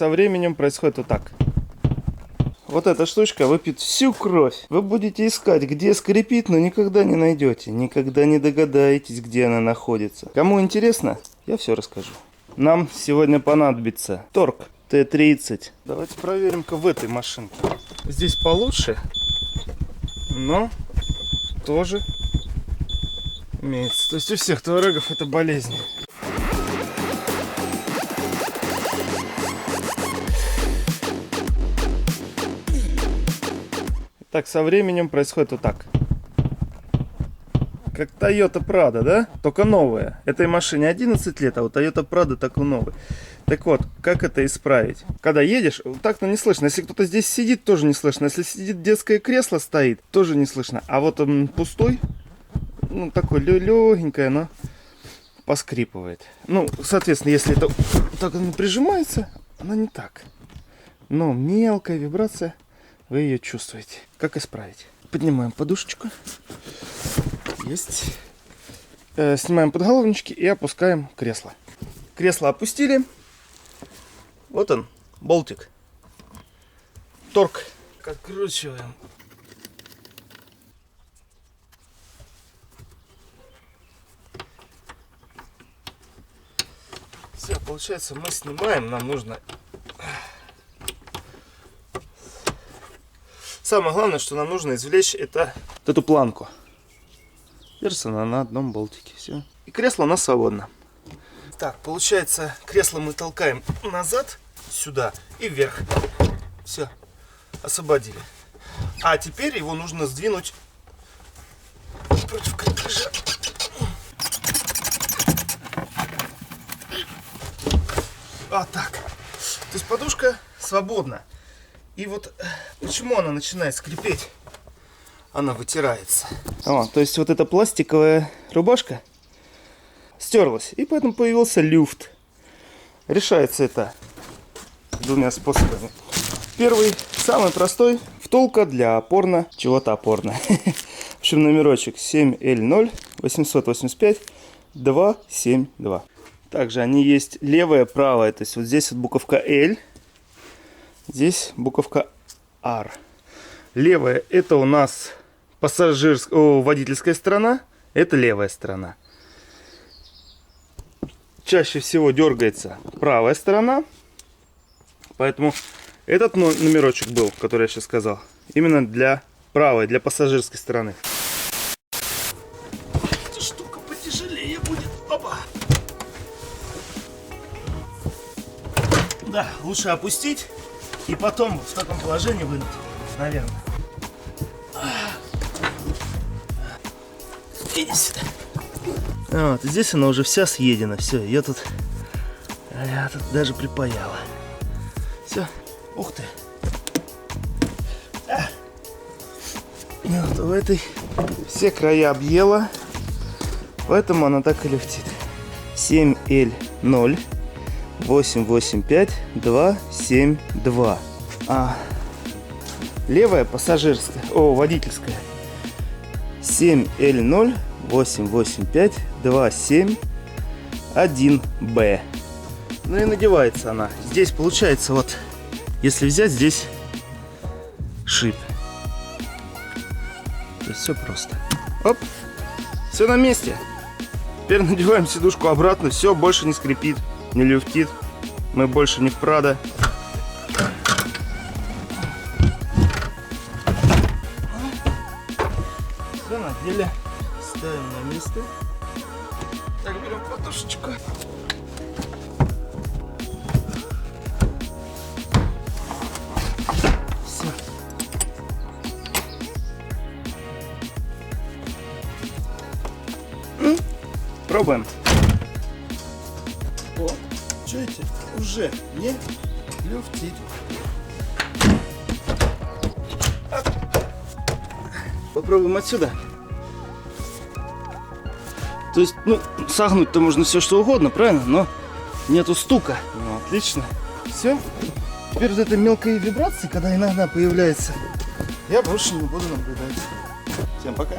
Со временем происходит вот так. Вот эта штучка выпьет всю кровь. Вы будете искать, где скрипит, но никогда не найдете. Никогда не догадаетесь, где она находится. Кому интересно, я все расскажу. Нам сегодня понадобится торг Т-30. Давайте проверим-ка в этой машинке. Здесь получше, но тоже имеется. То есть у всех туарегов это болезнь. Так, со временем происходит вот так. Как Toyota Prado, да? Только новая. Этой машине 11 лет, а у Toyota Prado такой новый. Так вот, как это исправить? Когда едешь, так-то не слышно. Если кто-то здесь сидит, тоже не слышно. Если сидит детское кресло стоит, тоже не слышно. А вот он пустой, ну такой легенькое, но поскрипывает. Ну, соответственно, если это так оно прижимается, она не так. Но мелкая вибрация. Вы ее чувствуете. Как исправить? Поднимаем подушечку. Есть. Снимаем подголовнички и опускаем кресло. Кресло опустили. Вот он, болтик. Торг. Откручиваем. Все, получается, мы снимаем. Нам нужно... Самое главное, что нам нужно извлечь, это вот эту планку. Держится она на одном болтике. Все. И кресло у нас свободно. Так, получается, кресло мы толкаем назад, сюда и вверх. Все, освободили. А теперь его нужно сдвинуть против крепежа. Вот так. То есть подушка свободна. И вот почему она начинает скрипеть? Она вытирается. То есть вот эта пластиковая рубашка стерлась. И поэтому появился люфт. Решается это двумя способами. Первый, самый простой. Втулка для опорно. Чего-то опорно. В общем, номерочек 7L0 885 272. Также они есть левая, правая. То есть вот здесь вот буковка L. Здесь буковка R. Левая это у нас водительская сторона. Это левая сторона. Чаще всего дергается правая сторона. Поэтому этот номерочек был, который я сейчас сказал, именно для правой, для пассажирской стороны. Эта штука потяжелее будет. Опа. Да, лучше опустить. И потом в таком положении вынуть, наверное. Иди сюда. Вот, здесь она уже вся съедена. Все, я тут даже припаяла. Все. Ух ты. Вот, у этой все края объела. Поэтому она так и люфтит. 7L0 885 272. А левая пассажирская, водительская 7L0 885 271B. Ну и надевается она. Здесь получается вот, если взять, здесь шип. То есть все просто. Оп, все на месте. Теперь надеваем сидушку обратно. Все, больше не скрипит. Не люфтит. Мы больше не в Прадо. Все надели. Ставим на место. Так, берем подушечку. Все. Пробуем. О, чуете? Уже не люфтит. Попробуем отсюда. То есть, ну, согнуть-то можно все что угодно, правильно? Но нету стука. Ну, отлично. Все. Теперь вот этой мелкой вибрации, когда иногда появляется, я больше не буду наблюдать. Всем пока.